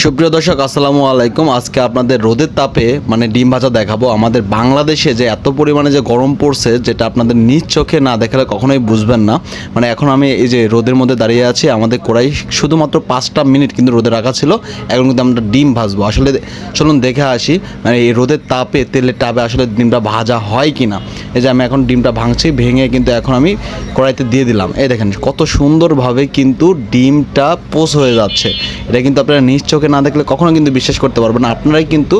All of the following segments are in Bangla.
সুপ্রিয় দর্শক আসসালামু আলাইকুম। আজকে আপনাদের রোদের তাপে মানে ডিম ভাজা দেখাবো। আমাদের বাংলাদেশে যে এত পরিমাণে যে গরম পড়ছে, যেটা আপনাদের নিজ চোখে না দেখালে কখনোই বুঝবেন না। মানে এখন আমি এই যে রোদের মধ্যে দাঁড়িয়ে আছি, আমাদের কড়াই শুধুমাত্র 5টা মিনিট কিন্তু রোদে রাখা ছিল। এখন কিন্তু আমরা ডিম ভাজবো। আসলে চলুন দেখে আসি মানে এই রোদের তাপে, তেলের তাপে আসলে ডিমটা ভাজা হয় কি না। এই যে আমি এখন ডিমটা ভাঙছি, ভেঙে কিন্তু এখন আমি কড়াইতে দিয়ে দিলাম। এই দেখেন কত সুন্দরভাবে কিন্তু ডিমটা পোস হয়ে যাচ্ছে। এটা কিন্তু আপনারা নিজ চোখে না দেখলে কখনো কিন্তু বিশ্বাস করতে পারবেন না। আপনারাই কিন্তু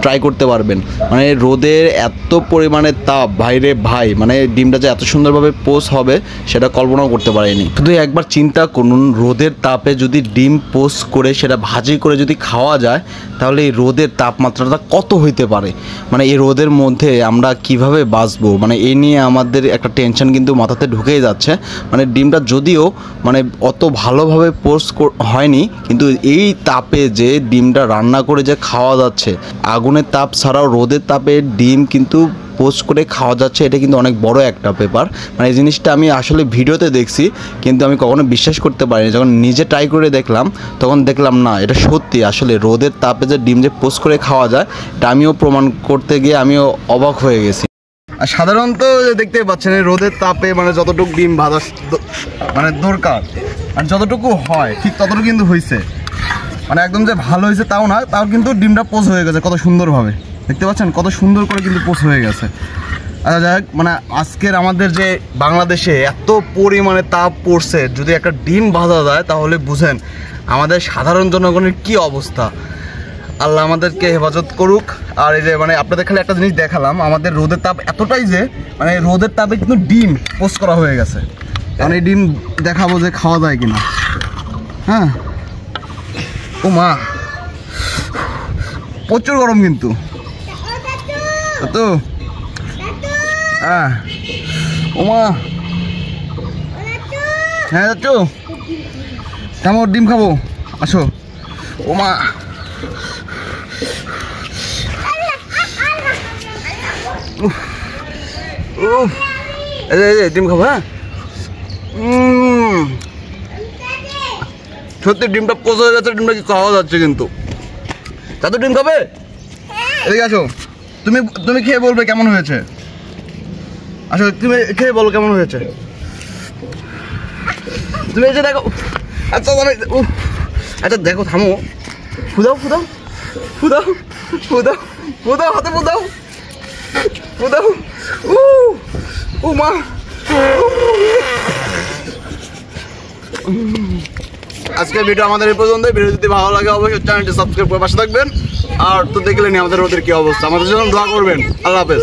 ট্রাই করতে পারবেন। মানে রোদের এত পরিমাণে তাপ, ভাইরে ভাই, মানে ডিমটা যে এত সুন্দরভাবে পোস হবে সেটা কল্পনাও করতে পারিনি। শুধু একবার চিন্তা করুন, রোদের তাপে যদি ডিম পোস করে সেটা ভাজি করে যদি খাওয়া যায়, তাহলে এই রোদের তাপমাত্রাটা কত হইতে পারে। মানে এই রোদের মধ্যে আমরা কিভাবে বাঁচবো, মানে এই নিয়ে আমাদের একটা টেনশন কিন্তু মাথাতে ঢুকেই যাচ্ছে। মানে ডিমটা যদিও মানে অত ভালোভাবে পোস হয়নি, কিন্তু এই তাপে যে ডিমটা রান্না করে যে খাওয়া যাচ্ছে, আগুনের তাপ ছাড়াও রোদের তাপে ডিম কিন্তু পোস্ট করে খাওয়া যাচ্ছে, এটা কিন্তু অনেক বড় একটা ব্যাপার। মানে এই জিনিসটা আমি আসলে ভিডিওতে দেখছি, কিন্তু আমি কখনো বিশ্বাস করতে পারিনি। যখন নিজে ট্রাই করে দেখলাম, তখন দেখলাম না, এটা সত্যি। আসলে রোদের তাপে যে ডিম যে পোস্ট করে খাওয়া যায়, এটা আমিও প্রমাণ করতে গিয়ে আমিও অবাক হয়ে গেছি। আর সাধারণত দেখতে পাচ্ছেন রোদের তাপে মানে যতটুকু ডিম ভাজা মানে দরকার আর যতটুকু হয় ঠিক ততটুকু কিন্তু হয়েছে। মানে একদম যে ভালো হয়েছে তাও না, তাও কিন্তু ডিমটা পোস হয়ে গেছে কত সুন্দরভাবে। দেখতে পাচ্ছেন কত সুন্দর করে কিন্তু পোস হয়ে গেছে। আচ্ছা যাই হোক, মানে আজকের আমাদের যে বাংলাদেশে এত পরিমাণে তাপ পড়ছে, যদি একটা ডিম ভাজা যায় তাহলে বুঝেন আমাদের সাধারণ জনগণের কি অবস্থা। আল্লাহ আমাদেরকে হেফাজত করুক। আর এই যে মানে আপনাদের খালি একটা জিনিস দেখালাম, আমাদের রোদের তাপ এতটাই যে মানে রোদের তাপে কিন্তু ডিম পোস্ট করা হয়ে গেছে। কারণ এই ডিম দেখাবো যে খাওয়া যায় কিনা। হ্যাঁ, ও মা, প্রচুর গরম কিন্তু তো। হ্যাঁ ও মা, হ্যাঁ যাচ্ছ কেমন ডিম খাবো, আসো। ও মা, ডিম খাবো। হ্যাঁ সত্যি ডিমটা পোষ হয়ে যাচ্ছে, ডিমটা কি খাওয়া যাচ্ছে কিন্তু। দাদু ডিম খাবে? এদিকে আসো, তুমি তুমি খেয়ে বলবে কেমন হয়েছে। আসো তুমি খেয়ে বলো কেমন হয়েছে। তুমি এসে দেখো। আচ্ছা আচ্ছা দেখো, থামো। ফুদাও ফুদাও ফুদাও ফুদাও ফুদাও, হাতে ফুদাও ফুদাও। ও মা, আজকের ভিডিও আমাদের এই পর্যন্ত। ভিডিও যদি ভালো লাগে অবশ্যই চ্যানেলটি সাবস্ক্রাইব করে পাশে থাকবেন। আর তো দেখলেনি আমাদের রোদের কি অবস্থা, আমাদের জন্য দোয়া করবেন। আল্লাহ হাফেজ।